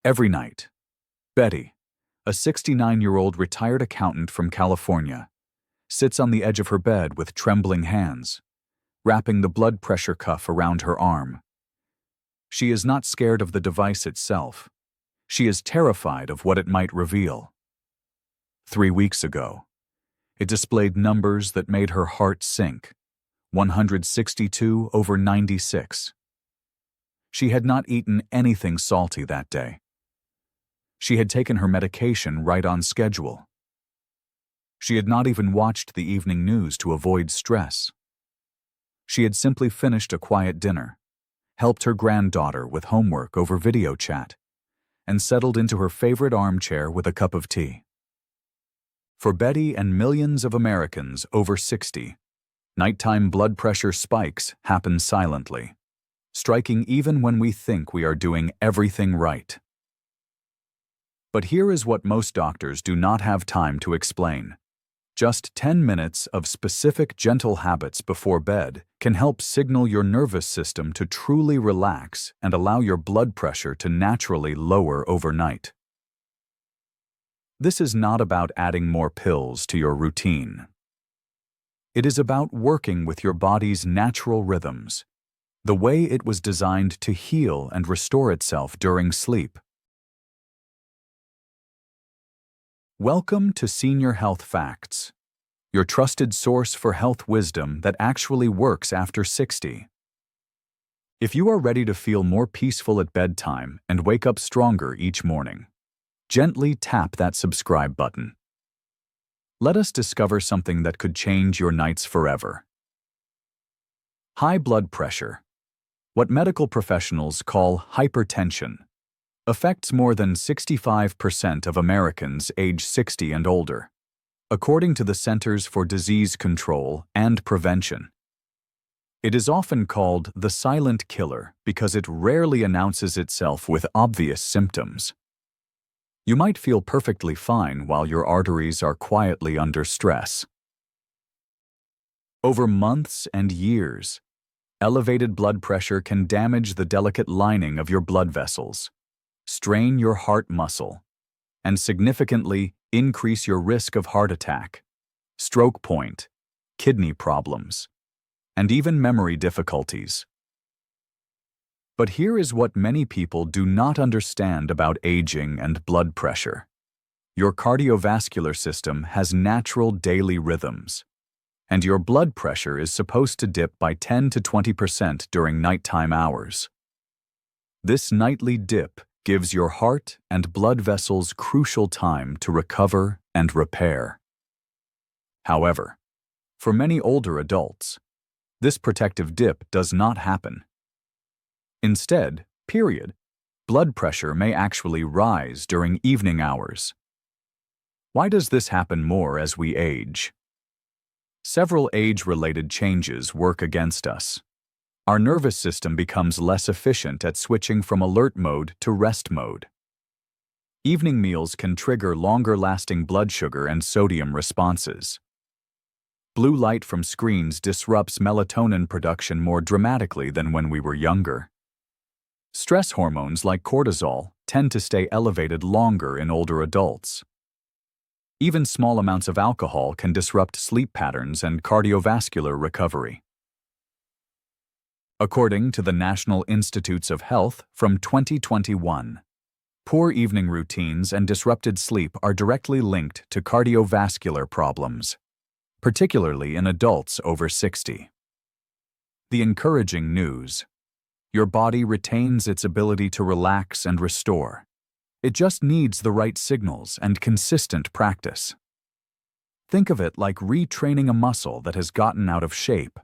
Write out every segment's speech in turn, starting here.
Every night, Betty, a 69-year-old retired accountant from California, sits on the edge of her bed with trembling hands, wrapping the blood pressure cuff around her arm. She is not scared of the device itself. She is terrified of what it might reveal. 3 weeks ago, it displayed numbers that made her heart sink, 162/96. She had not eaten anything salty that day. She had taken her medication right on schedule. She had not even watched the evening news to avoid stress. She had simply finished a quiet dinner, helped her granddaughter with homework over video chat, and settled into her favorite armchair with a cup of tea. For Betty and millions of Americans over 60, nighttime blood pressure spikes happen silently, striking even when we think we are doing everything right. But here is what most doctors do not have time to explain. Just 10 minutes of specific gentle habits before bed can help signal your nervous system to truly relax and allow your blood pressure to naturally lower overnight. This is not about adding more pills to your routine. It is about working with your body's natural rhythms, the way it was designed to heal and restore itself during sleep. Welcome to Senior Health Facts, your trusted source for health wisdom that actually works after 60. If you are ready to feel more peaceful at bedtime and wake up stronger each morning, gently tap that subscribe button. Let us discover something that could change your nights forever. High blood pressure, what medical professionals call hypertension, affects more than 65% of Americans age 60 and older, according to the Centers for Disease Control and Prevention. It is often called the silent killer because it rarely announces itself with obvious symptoms. You might feel perfectly fine while your arteries are quietly under stress. Over months and years, elevated blood pressure can damage the delicate lining of your blood vessels, strain your heart muscle, and significantly increase your risk of heart attack, stroke point, kidney problems, and even memory difficulties. But here is what many people do not understand about aging and blood pressure. Your cardiovascular system has natural daily rhythms, and your blood pressure is supposed to dip by 10 to 20% during nighttime hours. This nightly dip gives your heart and blood vessels crucial time to recover and repair. However, for many older adults, this protective dip does not happen. Instead, blood pressure may actually rise during evening hours. Why does this happen more as we age? Several age-related changes work against us. Our nervous system becomes less efficient at switching from alert mode to rest mode. Evening meals can trigger longer-lasting blood sugar and sodium responses. Blue light from screens disrupts melatonin production more dramatically than when we were younger. Stress hormones like cortisol tend to stay elevated longer in older adults. Even small amounts of alcohol can disrupt sleep patterns and cardiovascular recovery. According to the National Institutes of Health from 2021, poor evening routines and disrupted sleep are directly linked to cardiovascular problems, particularly in adults over 60. The encouraging news: your body retains its ability to relax and restore. It just needs the right signals and consistent practice. Think of it like retraining a muscle that has gotten out of shape.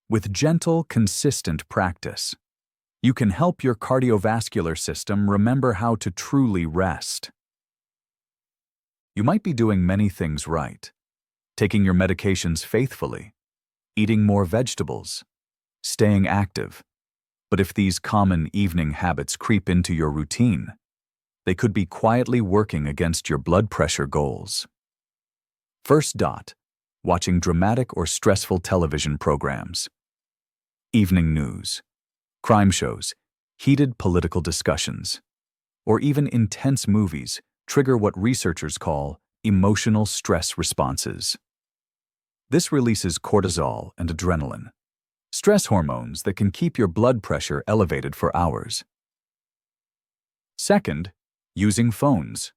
With gentle, consistent practice, you can help your cardiovascular system remember how to truly rest. You might be doing many things right, taking your medications faithfully, eating more vegetables, staying active. But if these common evening habits creep into your routine, they could be quietly working against your blood pressure goals. First, watching dramatic or stressful television programs. Evening news, crime shows, heated political discussions. or even intense movies trigger what researchers call emotional stress responses. This releases cortisol and adrenaline, stress hormones that can keep your blood pressure elevated for hours. Second, using phones,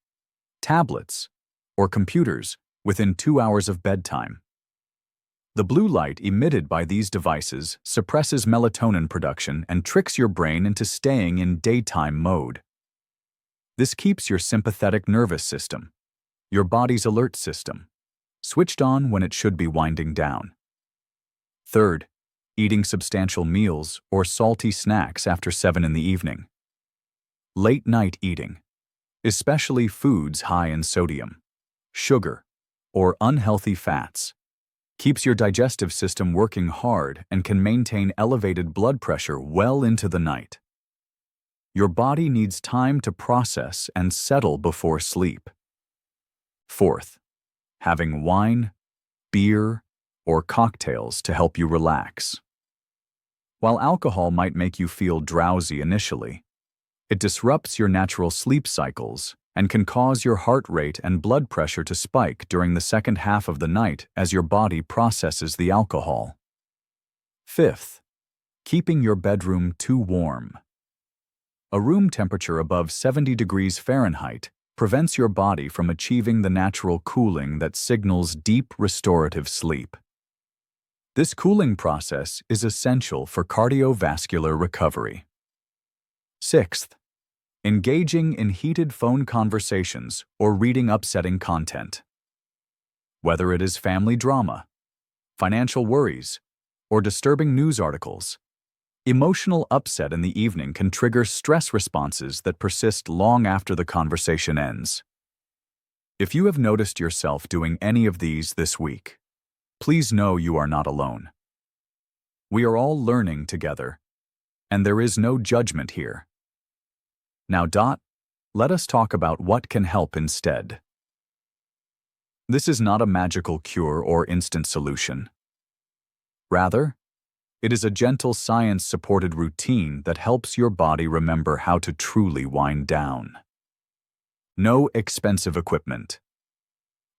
tablets, or computers within 2 hours of bedtime. The blue light emitted by these devices suppresses melatonin production and tricks your brain into staying in daytime mode. This keeps your sympathetic nervous system, your body's alert system, switched on when it should be winding down. Third, eating substantial meals or salty snacks after 7 in the evening. Late-night eating, especially foods high in sodium, sugar, or unhealthy fats, keeps your digestive system working hard and can maintain elevated blood pressure well into the night. Your body needs time to process and settle before sleep. Fourth, having wine, beer, or cocktails to help you relax. While alcohol might make you feel drowsy initially, it disrupts your natural sleep cycles and can cause your heart rate and blood pressure to spike during the second half of the night as your body processes the alcohol. Fifth, keeping your bedroom too warm. A room temperature above 70 degrees Fahrenheit prevents your body from achieving the natural cooling that signals deep restorative sleep. This cooling process is essential for cardiovascular recovery. Sixth, engaging in heated phone conversations or reading upsetting content. Whether it is family drama, financial worries, or disturbing news articles, emotional upset in the evening can trigger stress responses that persist long after the conversation ends. If you have noticed yourself doing any of these this week, please know you are not alone. We are all learning together, and there is no judgment here. Now, let us talk about what can help instead. This is not a magical cure or instant solution. Rather, it is a gentle science-supported routine that helps your body remember how to truly wind down. No expensive equipment.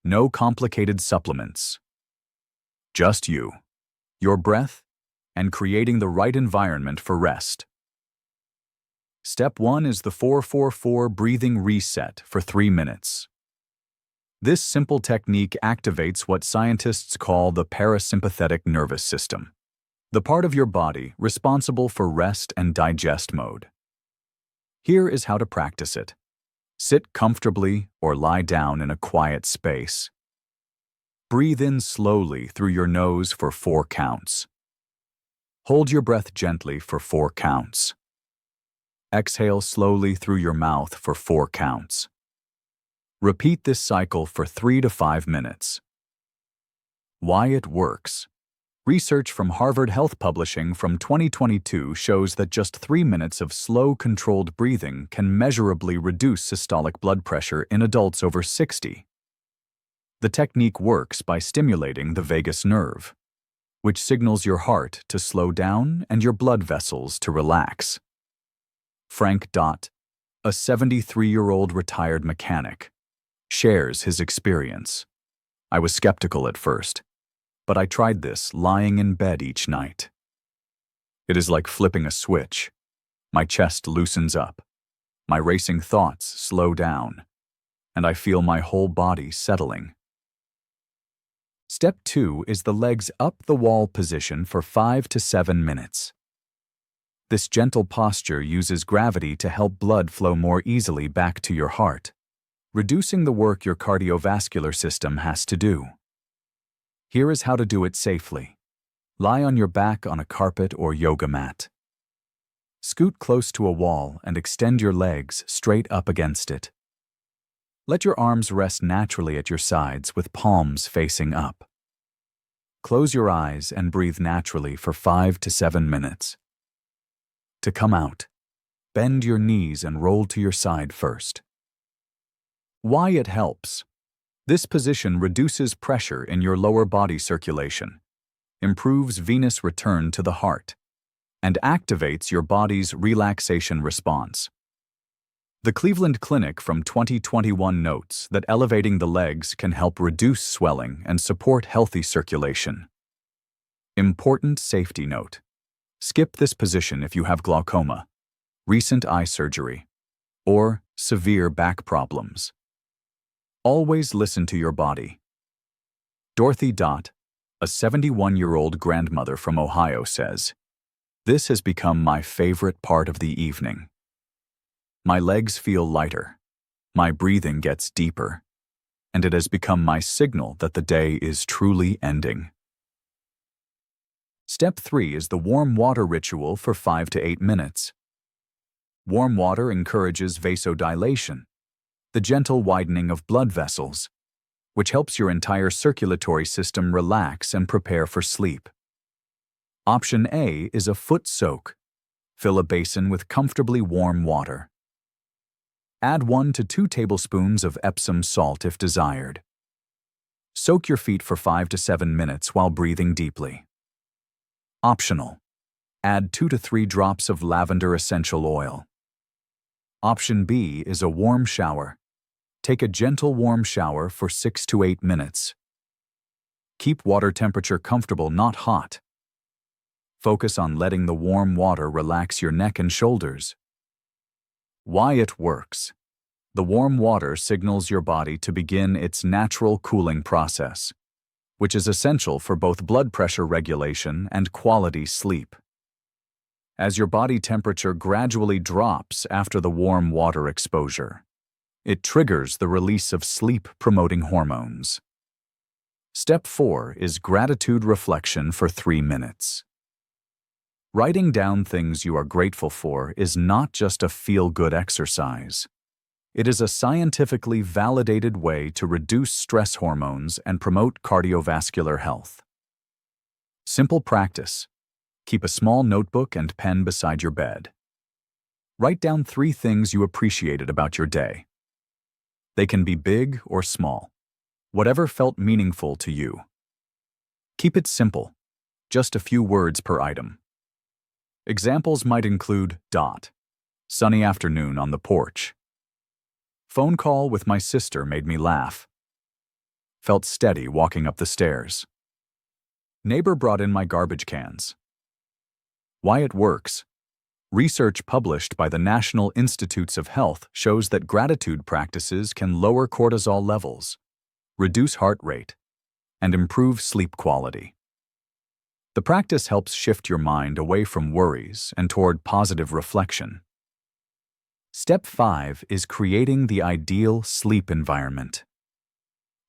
No complicated supplements. Just you, your breath, and creating the right environment for rest. Step 1 is the 4-4-4 breathing reset for 3 minutes. This simple technique activates what scientists call the parasympathetic nervous system, the part of your body responsible for rest and digest mode. Here is how to practice it. Sit comfortably or lie down in a quiet space. Breathe in slowly through your nose for 4 counts. Hold your breath gently for 4 counts. Exhale slowly through your mouth for 4 counts. Repeat this cycle for 3 to 5 minutes. Why it works. Research from Harvard Health Publishing from 2022 shows that just 3 minutes of slow, controlled breathing can measurably reduce systolic blood pressure in adults over 60. The technique works by stimulating the vagus nerve, which signals your heart to slow down and your blood vessels to relax. Frank Dott, a 73-year-old retired mechanic, shares his experience. I was skeptical at first, but I tried this lying in bed each night. It is like flipping a switch. My chest loosens up, my racing thoughts slow down, and I feel my whole body settling. Step 2 is the legs up the wall position for 5 to 7 minutes. This gentle posture uses gravity to help blood flow more easily back to your heart, reducing the work your cardiovascular system has to do. Here is how to do it safely. Lie on your back on a carpet or yoga mat. Scoot close to a wall and extend your legs straight up against it. Let your arms rest naturally at your sides with palms facing up. Close your eyes and breathe naturally for 5 to 7 minutes. To come out, bend your knees and roll to your side first. Why it helps. This position reduces pressure in your lower body circulation, improves venous return to the heart, and activates your body's relaxation response. The Cleveland Clinic from 2021 notes that elevating the legs can help reduce swelling and support healthy circulation. Important safety note: skip this position if you have glaucoma, recent eye surgery, or severe back problems. Always listen to your body. Dorothy Dott, a 71-year-old grandmother from Ohio, says, "This has become my favorite part of the evening. My legs feel lighter, my breathing gets deeper, and it has become my signal that the day is truly ending." Step 3 is the warm water ritual for 5 to 8 minutes. Warm water encourages vasodilation, the gentle widening of blood vessels, which helps your entire circulatory system relax and prepare for sleep. Option A is a foot soak. Fill a basin with comfortably warm water. Add 1 to 2 tablespoons of Epsom salt if desired. Soak your feet for 5 to 7 minutes while breathing deeply. Optional: add 2 to 3 drops of lavender essential oil. Option B is a warm shower. Take a gentle warm shower for 6 to 8 minutes. Keep water temperature comfortable, not hot. Focus on letting the warm water relax your neck and shoulders. Why it works. The warm water signals your body to begin its natural cooling process, which is essential for both blood pressure regulation and quality sleep. As your body temperature gradually drops after the warm water exposure, it triggers the release of sleep-promoting hormones. Step 4 is gratitude reflection for 3 minutes. Writing down things you are grateful for is not just a feel-good exercise. It is a scientifically validated way to reduce stress hormones and promote cardiovascular health. Simple practice: keep a small notebook and pen beside your bed. Write down 3 things you appreciated about your day. They can be big or small, whatever felt meaningful to you. Keep it simple, just a few words per item. Examples might include: sunny afternoon on the porch. Phone call with my sister made me laugh. Felt steady walking up the stairs. Neighbor brought in my garbage cans. Why it works. Research published by the National Institutes of Health shows that gratitude practices can lower cortisol levels, reduce heart rate, and improve sleep quality. The practice helps shift your mind away from worries and toward positive reflection. Step 5 is creating the ideal sleep environment.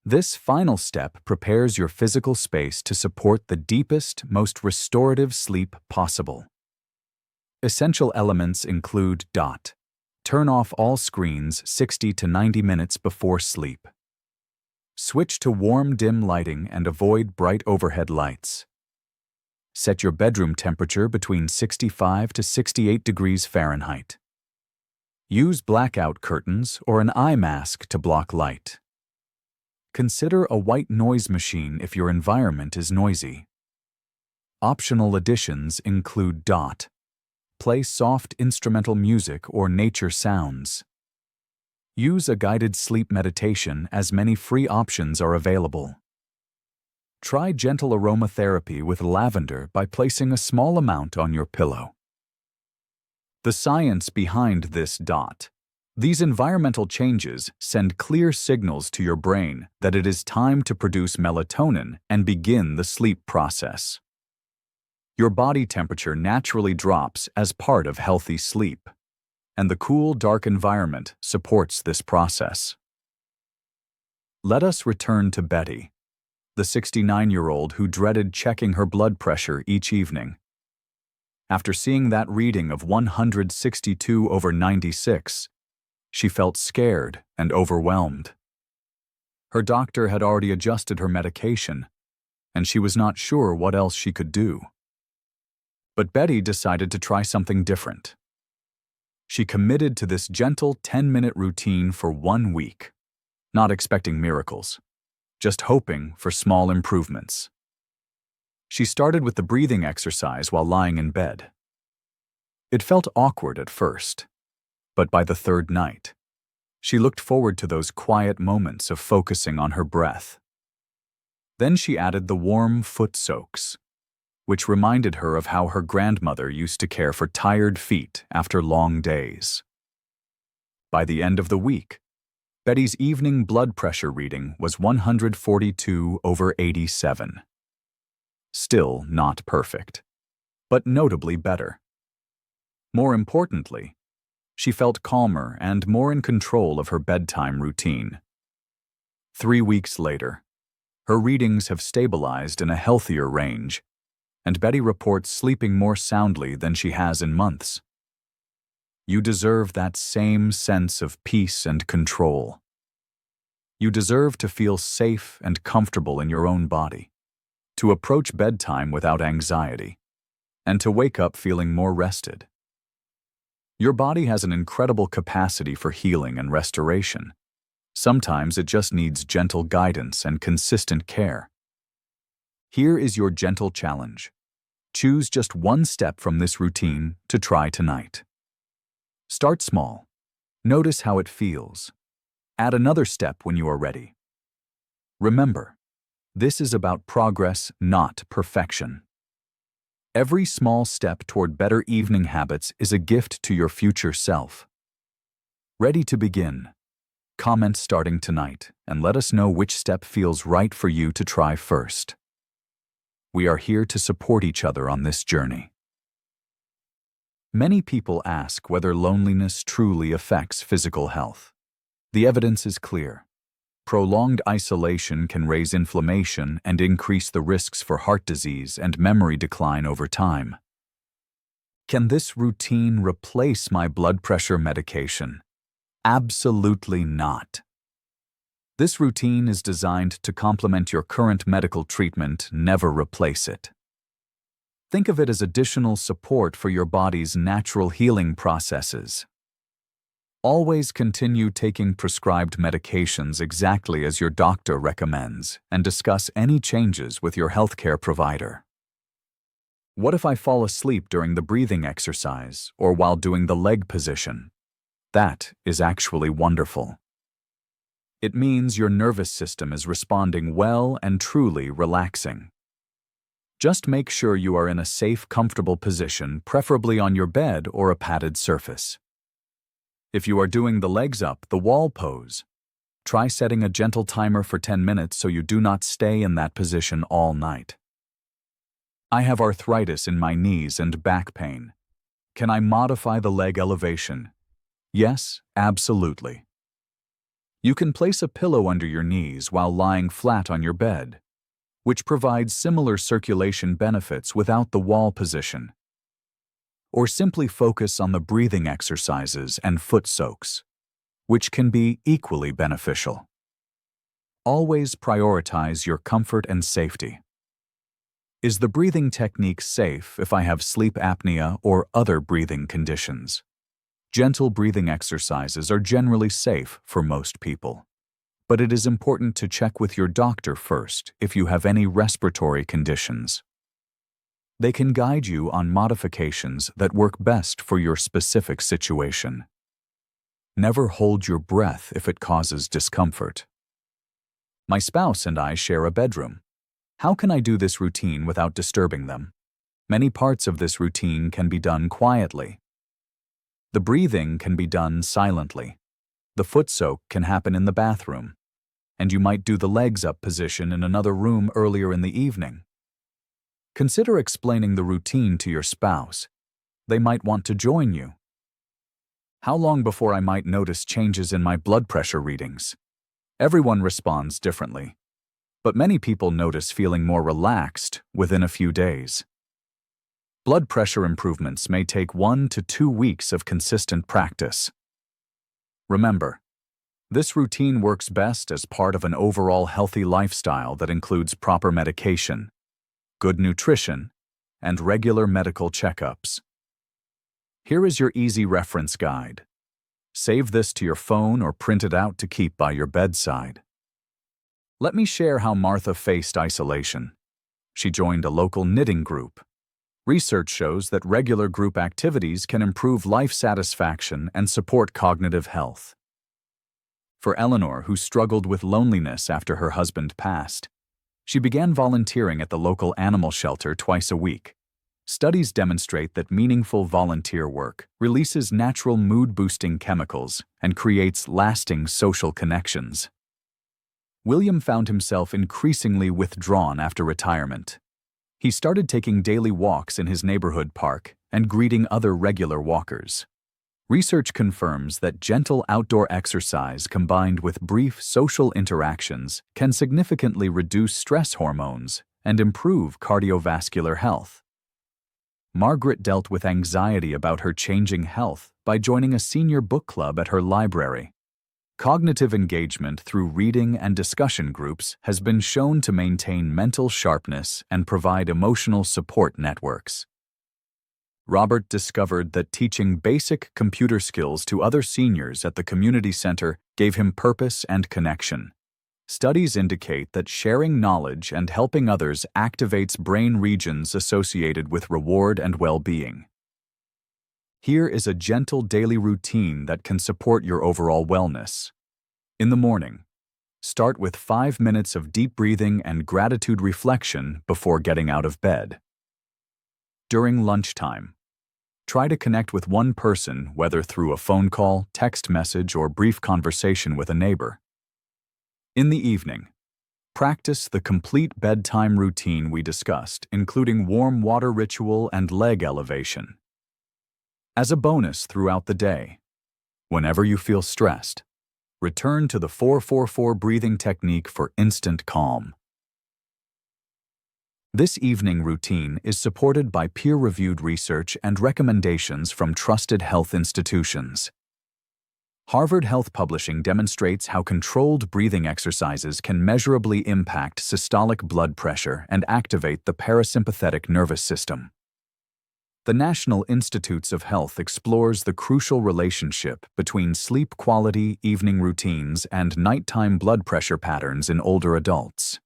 This final step prepares your physical space to support the deepest, most restorative sleep possible. Essential elements include: turn off all screens 60 to 90 minutes before sleep. Switch to warm, dim lighting and avoid bright overhead lights. Set your bedroom temperature between 65 to 68 degrees Fahrenheit. Use blackout curtains or an eye mask to block light. Consider a white noise machine if your environment is noisy. Optional additions include: play soft instrumental music or nature sounds. Use a guided sleep meditation, as many free options are available. Try gentle aromatherapy with lavender by placing a small amount on your pillow. The science behind this. These environmental changes send clear signals to your brain that it is time to produce melatonin and begin the sleep process. Your body temperature naturally drops as part of healthy sleep, and the cool, dark environment supports this process. Let us return to Betty, the 69-year-old who dreaded checking her blood pressure each evening. After seeing that reading of 162/96, she felt scared and overwhelmed. Her doctor had already adjusted her medication, and she was not sure what else she could do. But Betty decided to try something different. She committed to this gentle 10-minute routine for 1 week, not expecting miracles, just hoping for small improvements. She started with the breathing exercise while lying in bed. It felt awkward at first, but by the third night, she looked forward to those quiet moments of focusing on her breath. Then she added the warm foot soaks, which reminded her of how her grandmother used to care for tired feet after long days. By the end of the week, Betty's evening blood pressure reading was 142/87. Still not perfect, but notably better. More importantly, she felt calmer and more in control of her bedtime routine. 3 weeks later, her readings have stabilized in a healthier range, and Betty reports sleeping more soundly than she has in months. You deserve that same sense of peace and control. You deserve to feel safe and comfortable in your own body, to approach bedtime without anxiety, and to wake up feeling more rested. Your body has an incredible capacity for healing and restoration. Sometimes it just needs gentle guidance and consistent care. Here is your gentle challenge. Choose just one step from this routine to try tonight. Start small. Notice how it feels. Add another step when you are ready. Remember, this is about progress, not perfection. Every small step toward better evening habits is a gift to your future self. Ready to begin? Comment starting tonight and let us know which step feels right for you to try first. We are here to support each other on this journey. Many people ask whether loneliness truly affects physical health. The evidence is clear. Prolonged isolation can raise inflammation and increase the risks for heart disease and memory decline over time. Can this routine replace my blood pressure medication? Absolutely not. This routine is designed to complement your current medical treatment, never replace it. Think of it as additional support for your body's natural healing processes. Always continue taking prescribed medications exactly as your doctor recommends and discuss any changes with your healthcare provider. What if I fall asleep during the breathing exercise or while doing the leg position? That is actually wonderful. It means your nervous system is responding well and truly relaxing. Just make sure you are in a safe, comfortable position, preferably on your bed or a padded surface. If you are doing the legs up, the wall pose, try setting a gentle timer for 10 minutes so you do not stay in that position all night. I have arthritis in my knees and back pain. Can I modify the leg elevation? Yes, absolutely. You can place a pillow under your knees while lying flat on your bed, which provides similar circulation benefits without the wall position. Or simply focus on the breathing exercises and foot soaks, which can be equally beneficial. Always prioritize your comfort and safety. Is the breathing technique safe if I have sleep apnea or other breathing conditions? Gentle breathing exercises are generally safe for most people, but it is important to check with your doctor first if you have any respiratory conditions. They can guide you on modifications that work best for your specific situation. Never hold your breath if it causes discomfort. My spouse and I share a bedroom. How can I do this routine without disturbing them? Many parts of this routine can be done quietly. The breathing can be done silently. The foot soak can happen in the bathroom, and you might do the legs up position in another room earlier in the evening. Consider explaining the routine to your spouse. They might want to join you. How long before I might notice changes in my blood pressure readings? Everyone responds differently, but many people notice feeling more relaxed within a few days. Blood pressure improvements may take 1 to 2 weeks of consistent practice. Remember, this routine works best as part of an overall healthy lifestyle that includes proper medication, good nutrition, and regular medical checkups. Here is your easy reference guide. Save this to your phone or print it out to keep by your bedside. Let me share how Martha faced isolation. She joined a local knitting group, Research shows that regular group activities can improve life satisfaction and support cognitive health. For Eleanor, who struggled with loneliness after her husband passed, she began volunteering at the local animal shelter twice a week. Studies demonstrate that meaningful volunteer work releases natural mood-boosting chemicals and creates lasting social connections. William found himself increasingly withdrawn after retirement. He started taking daily walks in his neighborhood park and greeting other regular walkers. Research confirms that gentle outdoor exercise combined with brief social interactions can significantly reduce stress hormones and improve cardiovascular health. Margaret dealt with anxiety about her changing health by joining a senior book club at her library. Cognitive engagement through reading and discussion groups has been shown to maintain mental sharpness and provide emotional support networks. Robert discovered that teaching basic computer skills to other seniors at the community center gave him purpose and connection. Studies indicate that sharing knowledge and helping others activates brain regions associated with reward and well-being. Here is a gentle daily routine that can support your overall wellness. In the morning, start with 5 minutes of deep breathing and gratitude reflection before getting out of bed. During lunchtime, try to connect with one person, whether through a phone call, text message, or brief conversation with a neighbor. In the evening, practice the complete bedtime routine we discussed, including warm water ritual and leg elevation. As a bonus throughout the day, whenever you feel stressed, return to the 4-4-4 breathing technique for instant calm. This evening routine is supported by peer-reviewed research and recommendations from trusted health institutions. Harvard Health Publishing demonstrates how controlled breathing exercises can measurably impact systolic blood pressure and activate the parasympathetic nervous system. The National Institutes of Health explores the crucial relationship between sleep quality, evening routines, and nighttime blood pressure patterns in older adults.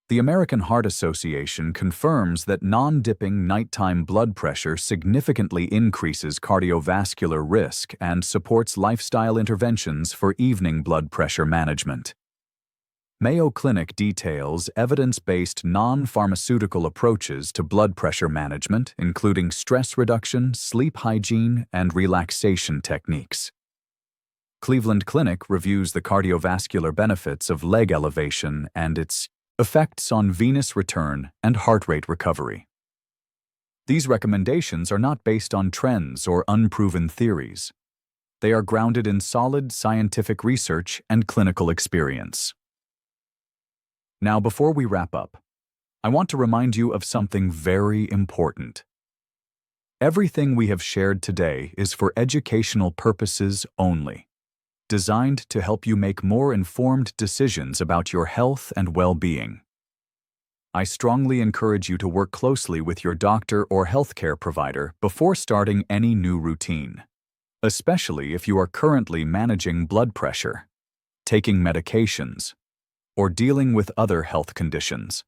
The American Heart Association confirms that non-dipping nighttime blood pressure significantly increases cardiovascular risk and supports lifestyle interventions for evening blood pressure management. Mayo Clinic details evidence-based non-pharmaceutical approaches to blood pressure management, including stress reduction, sleep hygiene, and relaxation techniques. Cleveland Clinic reviews the cardiovascular benefits of leg elevation and its effects on venous return and heart rate recovery. These recommendations are not based on trends or unproven theories. They are grounded in solid scientific research and clinical experience. Now, before we wrap up, I want to remind you of something very important. Everything we have shared today is for educational purposes only, designed to help you make more informed decisions about your health and well-being. I strongly encourage you to work closely with your doctor or healthcare provider before starting any new routine, especially if you are currently managing blood pressure, taking medications, or dealing with other health conditions.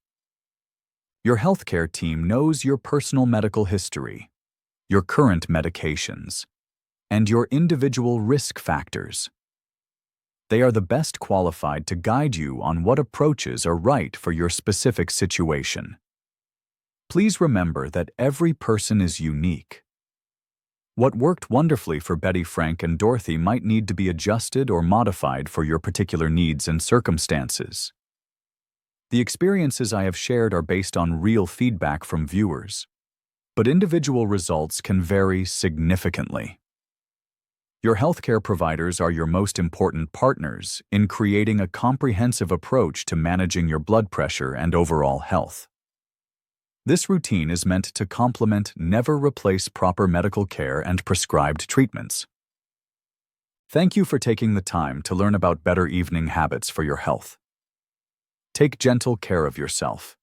Your healthcare team knows your personal medical history, your current medications, and your individual risk factors. They are the best qualified to guide you on what approaches are right for your specific situation. Please remember that every person is unique. What worked wonderfully for Betty, Frank, and Dorothy might need to be adjusted or modified for your particular needs and circumstances. The experiences I have shared are based on real feedback from viewers, but individual results can vary significantly. Your healthcare providers are your most important partners in creating a comprehensive approach to managing your blood pressure and overall health. This routine is meant to complement, never replace proper medical care and prescribed treatments. Thank you for taking the time to learn about better evening habits for your health. Take gentle care of yourself,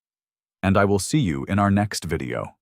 and I will see you in our next video.